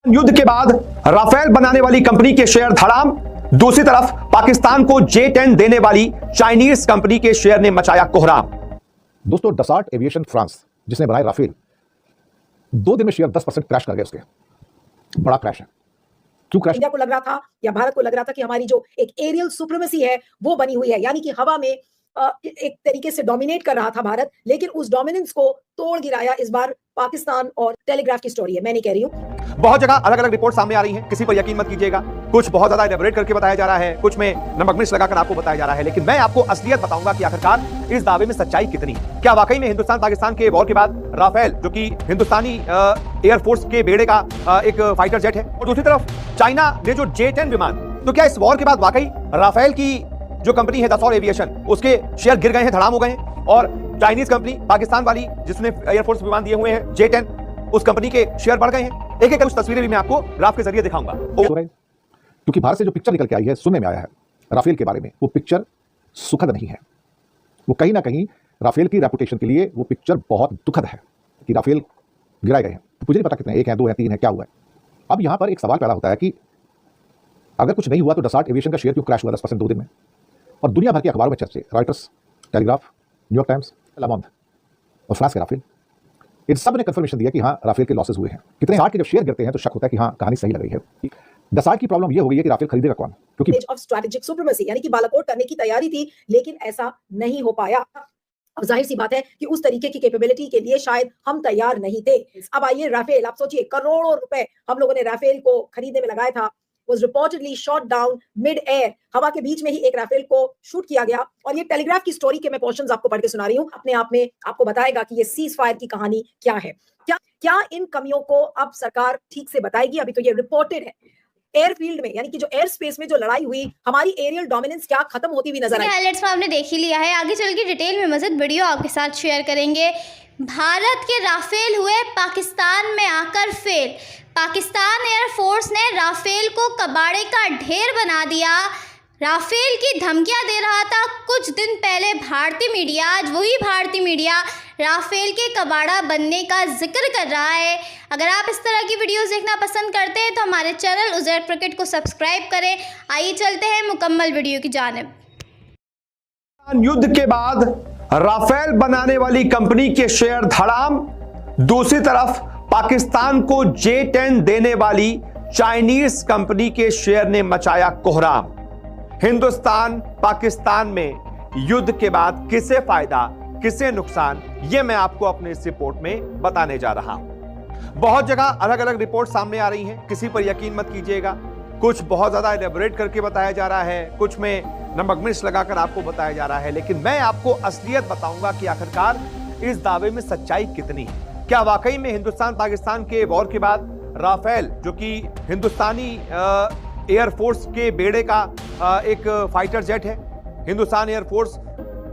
युद्ध के बाद राफेल बनाने वाली कंपनी के शेयर धड़ाम। दूसरी तरफ पाकिस्तान को J-10 देने वाली चाइनीज कंपनी के शेयर ने मचाया कोहराम। दोस्तों, डसॉल्ट एविएशन फ्रांस जिसने बनाया राफेल, 2 दिन में शेयर 10% क्रैश कर गए। उसके बड़ा क्रैश है। क्यों क्रैश? इंडिया को लग रहा था या भारत को लग रहा था कि हमारी जो एक एरियल सुप्रीमेसी है वो बनी हुई है, यानी कि हवा में एक तरीके से डोमिनेट कर रहा था भारत, लेकिन उस डोमिनेंस को तोड़ गिराया इस बार पाकिस्तान। और टेलीग्राफ की स्टोरी है, मैं नहीं कह रही हूं। बहुत जगह अलग अलग रिपोर्ट सामने आ रही हैं, किसी पर यकीन मत कीजिएगा। कुछ बहुत ज्यादा एलेबोरेट करके बताया जा रहा है, कुछ में नमक मिर्च लगाकर आपको बताया जा रहा है, लेकिन मैं आपको असलियत बताऊंगा कि आखिरकार इस दावे में सच्चाई कितनी है। क्या वाकई में हिंदुस्तान पाकिस्तान के वॉर के बाद राफेल, जो कि हिंदुस्तानी एयरफोर्स के बेड़े का एक फाइटर जेट है, और दूसरी तरफ चाइना ने जो J-10 विमान, तो क्या इस वॉर के बाद वाकई राफेल की जो कंपनी है दसॉल्ट एविएशन, उसके शेयर गिर गए हैं, धड़ाम हो गए हैं, और चाइनीज कंपनी पाकिस्तान वाली जिसने एयरफोर्स विमान दिए हुए हैं J-10, उस कंपनी के शेयर बढ़ गए हैं। एक एक कुछ तस्वीरें भी मैं आपको ग्राफ के जरिए दिखाऊंगा। क्योंकि भारत से जो पिक्चर निकल के आई है, सुनने में आया है राफेल के बारे में, वो पिक्चर सुखद नहीं है। वो कहीं ना कहीं राफेल की रेपुटेशन के लिए वो पिक्चर बहुत दुखद है कि राफेल गिराए गए हैं। मुझे नहीं पता कितने, 1 है, 2 है, 3 है, क्या हुआ है। अब यहां पर एक सवाल पैदा होता है कि अगर कुछ नहीं हुआ तो डसॉल्ट एविएशन का शेयर क्यों क्रैश हुआ 10% 2 दिन में? और दुनिया भर के अखबारों में चर्चे, रॉयटर्स, टेलीग्राफ, न्यूयॉर्क टाइम्स, लामोंड और फ्रांस के राफेल, इन सब ने कंफर्मेशन दिया कि हाँ, राफेल के लॉसेस हुए हैं। कितने हार्ट के जब शेयर गिरते हैं तो शक होता है कि हाँ, कहानी सही लग रही है। डसॉल्ट की प्रॉब्लम ये हो गई है कि राफेल खरीदेगा कौन? क्योंकि ऑफ स्ट्रैटेजिक सुप्रीमेसी, यानी कि बालाकोट करने की तैयारी थी, लेकिन ऐसा नहीं हो पाया। अब जाहिर सी बात है कि उस तरीके की कैपेबिलिटी के लिए शायद हम तैयार नहीं थे। अब आइए राफेल, आप सोचिए करोड़ों रुपए हम लोगों ने राफेल को खरीदने में लगाया था। was reportedly shot down mid air, हवा के बीच में ही एक राफेल को शूट किया गया। और ये टेलीग्राफ की स्टोरी के मैं पोर्शंस आपको पढ़ के सुना रही हूँ, अपने आप में आपको बताएगा कि ये सीज फायर की कहानी क्या है। क्या इन कमियों को अब सरकार ठीक से बताएगी? अभी तो ये रिपोर्टेड है। एयरफील्ड में, यानी कि जो एयर स्पेस में जो लड़ाई हुई, हमारी एरियल डोमिनेंस क्या खत्म होती हुई नजर आई। हाइलाइट्स में आपने देख ही लिया है, आगे चल के डिटेल में मज़ीद वीडियो आपके साथ शेयर करेंगे। भारत के राफेल हुए पाकिस्तान में आकर फेल। पाकिस्तान एयरफोर्स ने राफेल को कबाड़े का ढेर बना दिया। राफेल की धमकियां दे रहा था कुछ दिन पहले भारतीय मीडिया, आज वही भारतीय मीडिया राफेल के कबाड़ा बनने का जिक्र कर रहा है। अगर आप इस तरह की वीडियोस देखना पसंद करते हैं तो हमारे चैनल उज़ैर क्रिकेट को सब्सक्राइब करें। आइए चलते हैं मुकम्मल वीडियो की जानिब। युद्ध के बाद राफेल बनाने वाली कंपनी के शेयर धड़ाम। दूसरी तरफ पाकिस्तान को J-10 देने वाली चाइनीज कंपनी के शेयर ने मचाया कोहराम। हिंदुस्तान पाकिस्तान में युद्ध के बाद किसे फायदा, किसे नुकसान, यह मैं आपको अपने इस रिपोर्ट में बताने जा रहा हूं। बहुत जगह अलग अलग रिपोर्ट सामने आ रही हैं, किसी पर यकीन मत कीजिएगा। कुछ बहुत ज्यादा एलेबोरेट करके बताया जा रहा है, कुछ में नमक मिर्च लगाकर आपको बताया जा रहा है, लेकिन मैं आपको असलियत बताऊंगा कि आखिरकार इस दावे में सच्चाई कितनी है। क्या वाकई में हिंदुस्तान पाकिस्तान के वॉर के बाद राफेल, जो कि हिंदुस्तानी एयरफोर्स के बेड़े का एक फाइटर जेट है, हिंदुस्तान एयरफोर्स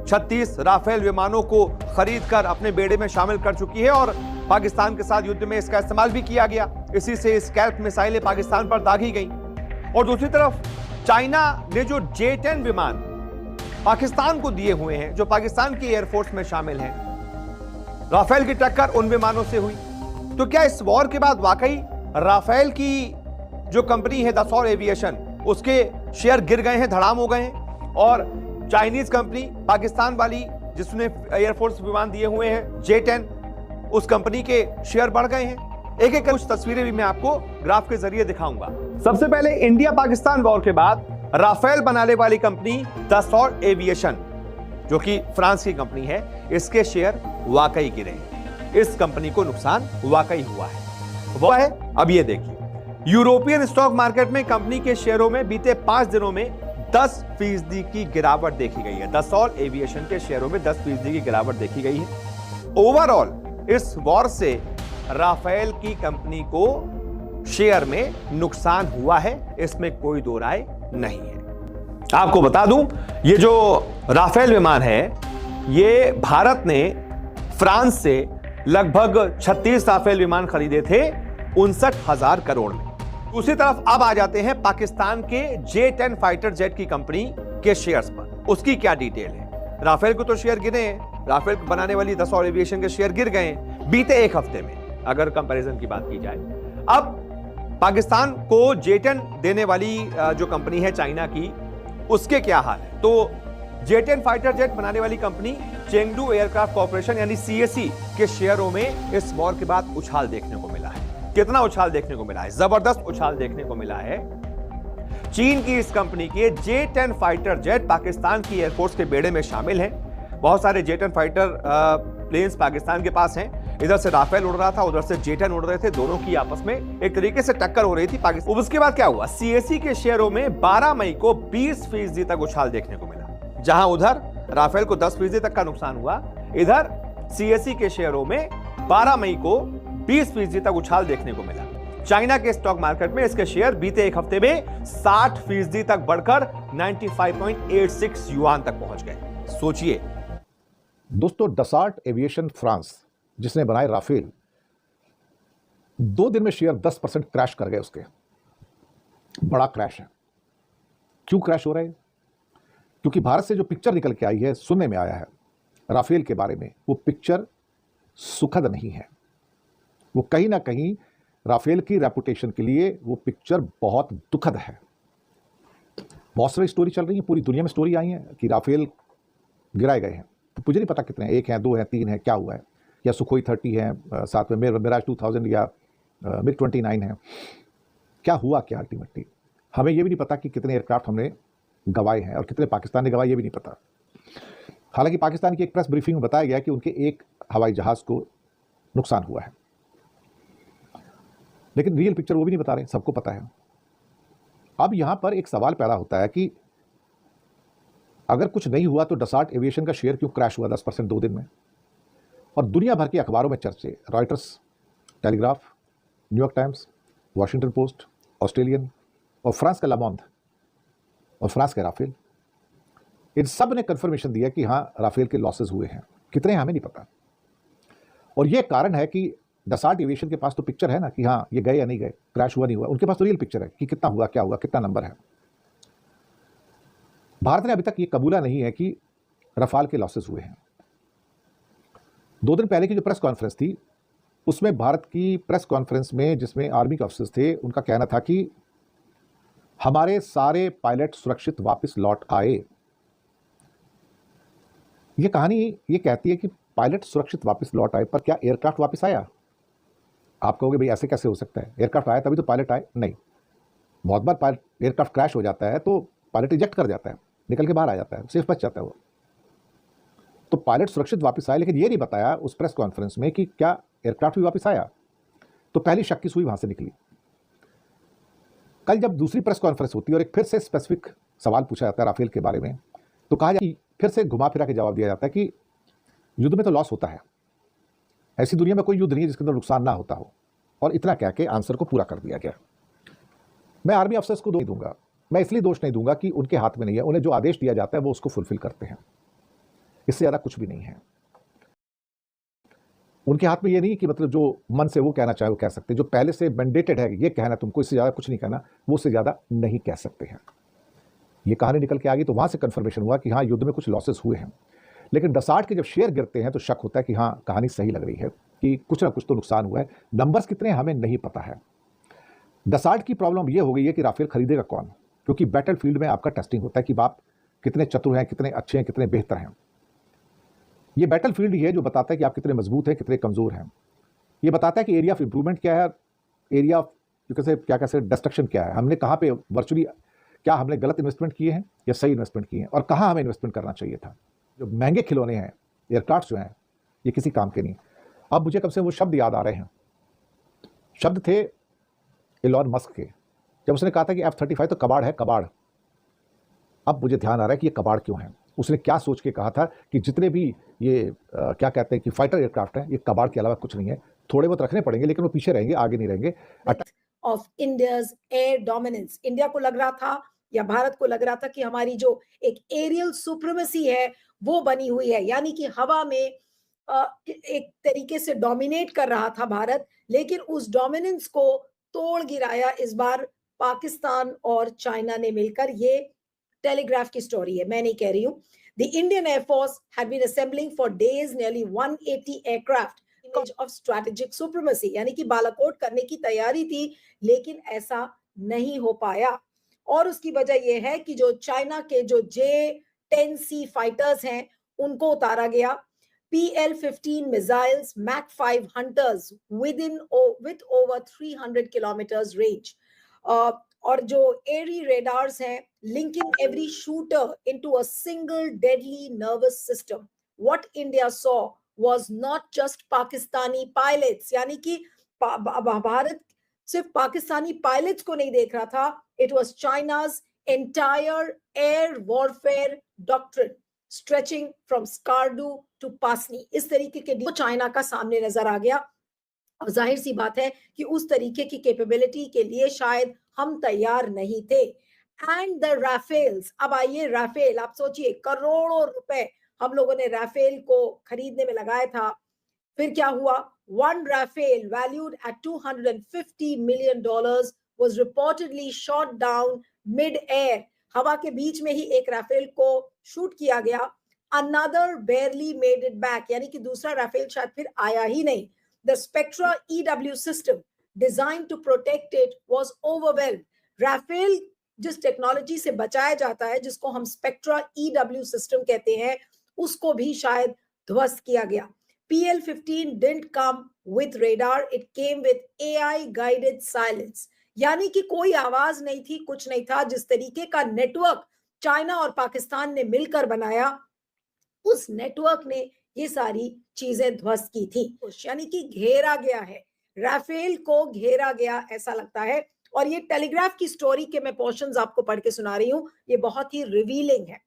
36 राफेल विमानों को खरीदकर अपने बेड़े में शामिल कर चुकी है और पाकिस्तान के साथ युद्ध में इसका इस्तेमाल भी किया गया। इसी से स्कैल्प मिसाइलें पाकिस्तान पर दागी गई। और दूसरी तरफ चाइना ने जो J-10 विमान पाकिस्तान को दिए हुए हैं, जो पाकिस्तान की एयरफोर्स में शामिल हैं, राफेल की टक्कर उन विमानों से हुई। तो क्या इस वॉर के बाद वाकई राफेल की जो कंपनी है दसॉल्ट एविएशन, उसके शेयर गिर गए हैं, धड़ाम हो गए हैं, और चाइनीज कंपनी पाकिस्तान वाली जिसने एयरफोर्स विमान दिए हुए हैं J-10, उस कंपनी के शेयर बढ़ गए हैं? एक एक कुछ तस्वीरें भी मैं आपको ग्राफ के जरिए दिखाऊंगा। सबसे पहले इंडिया पाकिस्तान वॉर के बाद राफेल बनाने वाली कंपनी दसॉल्ट एविएशन, जो कि फ्रांस की कंपनी है, इसके शेयर वाकई गिरे। इस कंपनी को नुकसान वाकई हुआ है। वो है, अब ये देखिए, यूरोपियन स्टॉक मार्केट में कंपनी के शेयरों में बीते 5 दिनों में 10% की गिरावट देखी गई है। दसॉल्ट एविएशन के शेयरों में 10% की गिरावट देखी गई है। ओवरऑल इस वॉर से राफेल की कंपनी को शेयर में नुकसान हुआ है, इसमें कोई दो राय नहीं है। आपको बता दूं, ये जो राफेल विमान है, ये भारत ने फ्रांस से लगभग 36 राफेल विमान खरीदे थे 59,000 करोड़ में। दूसरी तरफ अब आ जाते हैं पाकिस्तान के J-10 फाइटर जेट की कंपनी के शेयर्स पर। उसकी क्या डिटेल है? राफेल को तो शेयर गिरे हैं, राफेल बनाने वाली दसॉल्ट एविएशन के शेयर गिर गए बीते एक हफ्ते में, अगर कंपैरिजन की बात की जाए। अब पाकिस्तान को J-10 देने वाली जो कंपनी है चाइना की, उसके क्या हाल है? तो J-10 फाइटर जेट बनाने वाली कंपनी चेंगडू एयरक्राफ्ट कॉर्पोरेशन यानी CAC के शेयरों में इस वॉर के बाद उछाल देखने को मिला है। कितना उछाल देखने को मिला है? जबरदस्त उछाल देखने को मिला है। चीन की इस कंपनी के J-10 फाइटर जेट पाकिस्तान की एयरफोर्स के बेड़े में शामिल हैं। बहुत सारे J-10 फाइटर प्लेन्स पाकिस्तान के पास हैं। इधर से राफेल उड़ रहा था, उधर से J-10 उड़ रहे थे। दोनों की आपस में एक तरीके से टक्कर हो रही थी पाकिस्तान। उसके बाद क्या हुआ? CAC के शेयरों में 12 मई को 20% तक उछाल देखने को मिला। जहां उधर राफेल को 10% तक का नुकसान हुआ, इधर CAC के शेयरों में 12 मई को 20% तक उछाल देखने को मिला। चाइना के स्टॉक मार्केट में इसके शेयर बीते एक हफ्ते में 60% तक बढ़कर 95.86 युआन तक पहुंच गए। सोचिए दोस्तों, डसाल्ट एविएशन फ्रांस जिसने बनाए राफेल, 2 दिन में शेयर 10% क्रैश कर गए। उसके बड़ा क्रैश है। क्यों क्रैश हो रहा है? क्योंकि भारत से जो पिक्चर निकल के आई है, सुनने में आया है राफेल के बारे में, वो पिक्चर सुखद नहीं है। वो कहीं ना कहीं राफेल की रेपुटेशन के लिए वो पिक्चर बहुत दुखद है। बहुत सारी स्टोरी चल रही है, पूरी दुनिया में स्टोरी आई है कि राफेल गिराए गए हैं। तो मुझे नहीं पता कितने हैं, 1 है, 2 है, 3 है, क्या हुआ है, या सुखोई 30 है, साथ में मिराज 2000 या मिग 29 है। क्या हुआ क्या अल्टीमेटली? हमें ये भी नहीं पता कि कितने एयरक्राफ्ट हमने गंवाए हैं और कितने पाकिस्तान ने गंवाए, ये भी नहीं पता। हालांकि पाकिस्तान की एक प्रेस ब्रीफिंग में बताया गया कि उनके एक हवाई जहाज को नुकसान हुआ है, लेकिन रियल पिक्चर वो भी नहीं बता रहे, सबको पता है। अब यहां पर एक सवाल पैदा होता है कि अगर कुछ नहीं हुआ तो डसाल्ट एविएशन का शेयर क्यों क्रैश हुआ 10% 2 दिन में? और दुनिया भर के अखबारों में चर्चे, Reuters, telegraph, New York times, Washington post, Australian और फ्रांस का लामोंड और फ्रांस के राफेल, इन सब ने कंफर्मेशन दिया कि हाँ, राफेल के लॉसेस हुए हैं। कितने हमें नहीं पता। और यह कारण है कि डसाल्ट एविएशन के पास तो पिक्चर है ना कि हाँ, ये गए या नहीं गए, क्रैश हुआ नहीं हुआ। उनके पास तो रियल पिक्चर है कि कितना हुआ, क्या हुआ, कितना नंबर है। भारत ने अभी तक ये कबूला नहीं है कि रफाल के लॉसेस हुए हैं। 2 दिन पहले की जो प्रेस कॉन्फ्रेंस थी, उसमें भारत की प्रेस कॉन्फ्रेंस में जिसमें आर्मी के अफसर्स थे, उनका कहना था कि हमारे सारे पायलट सुरक्षित वापस लौट आए। ये कहानी ये कहती है कि पायलट सुरक्षित वापस लौट आए, पर क्या एयरक्राफ्ट वापस आया? आप कहोगे भाई ऐसे कैसे हो सकता है, एयरक्राफ्ट आया तभी तो पायलट आए। नहीं, बहुत बार एयरक्राफ्ट क्रैश हो जाता है तो पायलट इजेक्ट कर जाता है, निकल के बाहर आ जाता है, सेफ बच जाता है वो। तो पायलट सुरक्षित वापस आए, लेकिन ये नहीं बताया उस प्रेस कॉन्फ्रेंस में कि क्या एयरक्राफ्ट भी वापस आया। तो पहली शक की सुई वहां से निकली। कल जब दूसरी प्रेस कॉन्फ्रेंस होती है और एक फिर से स्पेसिफिक सवाल पूछा जाता है राफेल के बारे में, तो कहा जाए फिर से घुमा फिरा के जवाब दिया जाता है कि युद्ध में तो लॉस होता है, ऐसी दुनिया में कोई युद्ध नहीं है जिसके अंदर नुकसान ना होता हो। और इतना कह के आंसर को पूरा कर दिया गया। मैं आर्मी अफसर्स को दोष दूंगा, मैं इसलिए दोष नहीं दूंगा कि उनके हाथ में नहीं है, उन्हें जो आदेश दिया जाता है वो उसको फुलफिल करते हैं, इससे ज्यादा कुछ भी नहीं है। उनके हाथ में ये नहीं कि मतलब जो मन से वो कहना चाहे वो कह सकते, जो पहले से मैंडेटेड है ये कहना तुमको, इससे ज्यादा कुछ नहीं कहना, वो उससे ज्यादा नहीं कह सकते हैं। ये कहानी निकल के आ गई तो वहां से कंफर्मेशन हुआ कि हाँ, युद्ध में कुछ लॉसेस हुए हैं। लेकिन डसाल्ट के जब शेयर गिरते हैं तो शक होता है कि हाँ, कहानी सही लग रही है कि कुछ ना कुछ तो नुकसान हुआ है। नंबर्स कितने हमें नहीं पता है। डसाल्ट की प्रॉब्लम ये हो गई है कि राफेल खरीदेगा कौन, क्योंकि बैटल फील्ड में आपका टेस्टिंग होता है कि आप कितने चतुर हैं, कितने अच्छे हैं, कितने बेहतर हैं। ये बैटल फील्ड ही है जो बताता है कि आप कितने मजबूत हैं, कितने कमजोर हैं। ये बताता है कि एरिया ऑफ इंप्रूवमेंट क्या है, एरिया ऑफ क्या कैसे डिस्ट्रक्शन क्या है, हमने कहाँ पे वर्चुअली क्या हमने गलत इन्वेस्टमेंट किए हैं या सही इन्वेस्टमेंट किए हैं, और कहाँ हमें इन्वेस्टमेंट करना चाहिए था। जो महंगे खिलौने हैं, एयरक्राफ्ट जो हैं, ये किसी काम के नहीं। अब मुझे कब से वो शब्द याद आ रहे हैं, शब्द थे एलॉन मस्क के, जब उसने कहा था कि F-35 तो कबाड़ है, कबाड़। अब मुझे ध्यान आ रहा है कि ये कबाड़ क्यों है। उसने क्या सोच के कहा था कि जितने भी ये क्या कहते हैं कि फाइटर एयरक्राफ्ट हैं, ये कबाड़ के अलावा कुछ नहीं है, थोड़े बहुत रखने पड़ेंगे लेकिन वो पीछे रहेंगे, आगे नहीं रहेंगे। Of India's air dominance, India को लग रहा था या भारत को लग रहा था कि हमारी जो एक एरियल सुप्रीमेसी है वो बनी हुई है, यानी कि हवा में एक तरीके से डोमिनेट कर रहा था भारत, लेकिन उस डोमिनेंस को तोड़ गिराया इस बार पाकिस्तान और चाइना ने मिलकर। ये टेलीग्राफ की स्टोरी है, मैं नहीं कह रही हूं। The Indian Air Force had been assembling for days nearly 180 aircraft of strategic supremacy, यानी कि बालाकोट करने की तैयारी थी, लेकिन ऐसा नहीं हो पाया। और उसकी वजह यह है कि जो चाइना के जो J-10C फाइटर्स हैं उनको उतारा गया। PL-15 missiles, Mach 5 hunters with over 300 kilometers range. और जो एरी रेडार्स हैं, linking every shooter into a single deadly nervous system. What India saw was not just Pakistani pilots, यानी कि भारत सिर्फ पाकिस्तानी पायलट्स को नहीं देख रहा था, it was China's entire air warfare doctrine stretching from Skardu to Pasni. इस तरीके के चाइना का सामने नजर आ गया। और जाहिर सी बात है कि उस तरीके की कैपेबिलिटी के लिए शायद हम तैयार नहीं थे। एंड द राफेल्स, अब आइए राफेल, आप सोचिए करोड़ों रुपए हम लोगों ने राफेल को खरीदने में लगाया था। फिर क्या हुआ? One Rafale valued at $250 million was reportedly shot down mid-air. हवा के बीच में ही एक राफेल को शूट किया गया। Another barely made it back, यानी कि दूसरा राफेल शायद फिर आया ही नहीं। The Spectra EW system designed to protect it was overwhelmed. Rafale जिस टेक्नोलॉजी से बचाया जाता है, जिसको हम स्पेक्ट्रा EW सिस्टम कहते हैं, उसको भी शायद ध्वस्त किया गया। PL-15 didn't come with radar, it came with AI guided silence, यानी कि कोई आवाज नहीं थी, कुछ नहीं था। जिस तरीके का नेटवर्क चाइना और पाकिस्तान ने मिलकर बनाया, उस नेटवर्क ने ये सारी चीजें ध्वस्त की थी। यानी कि घेरा गया है, राफेल को घेरा गया ऐसा लगता है। और ये टेलीग्राफ की स्टोरी के मैं पोर्शंस आपको पढ़ के सुना रही हूँ, ये बहुत ही रिवीलिंग है।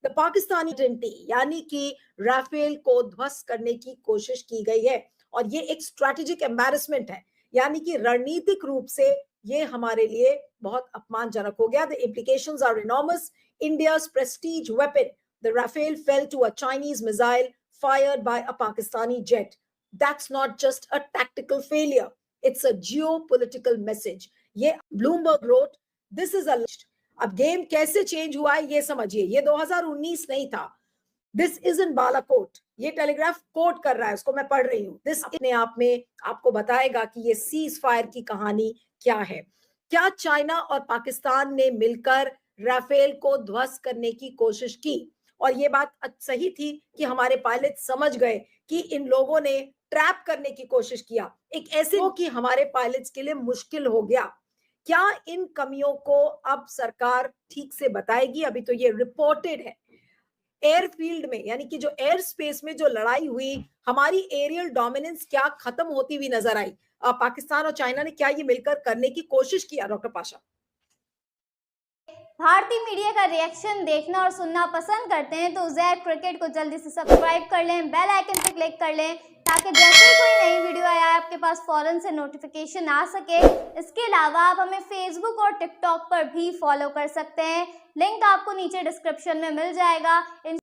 द पाकिस्तानी यानी कि राफेल को ध्वस्त करने की कोशिश की गई है, और ये एक स्ट्रेटेजिक एम्बैरेसमेंट है, यानी कि रणनीतिक रूप से ये हमारे लिए बहुत अपमानजनक हो गया। The implications are enormous. India's prestige weapon, the Rafale, fell to a Chinese missile fired by a Pakistani jet. That's not just a tactical failure, it's a geopolitical message. ये Bloomberg wrote, this is a अब game कैसे change हुआ है ये समझिए। ये 2019 नहीं था। दिस इज इन बालाकोट, ये टेलीग्राफ कोट कर रहा है, उसको मैं पढ़ रही हूँ। दिस अपने आप में आपको बताएगा कि ये सीज फायर की कहानी क्या है। क्या चाइना और पाकिस्तान ने मिलकर राफेल को ध्वस्त करने की कोशिश की? और ये बात सही थी कि हमारे पायलट समझ गए कि इन लोगों ने ट्रैप करने की कोशिश किया, एक ऐसे कि हमारे पायलट्स के लिए मुश्किल हो गया। क्या इन कमियों को अब सरकार ठीक से बताएगी? अभी तो ये रिपोर्टेड है। एयरफील्ड में, यानी कि जो एयर स्पेस में जो लड़ाई हुई, हमारी एरियल डोमिनेंस क्या खत्म होती हुई नजर आई? पाकिस्तान और चाइना ने क्या ये मिलकर करने की कोशिश किया? डॉक्टर पाशा, भारतीय मीडिया का रिएक्शन देखना और सुनना पसंद करते हैं तो ज़ैक क्रिकेट को जल्दी से सब्सक्राइब कर लें, बेल आइकन पर क्लिक कर लें, ताकि जैसे ही कोई नई वीडियो आए आपके पास फौरन से नोटिफिकेशन आ सके। इसके अलावा आप हमें फेसबुक और टिकटॉक पर भी फॉलो कर सकते हैं, लिंक आपको नीचे डिस्क्रिप्शन में मिल जाएगा।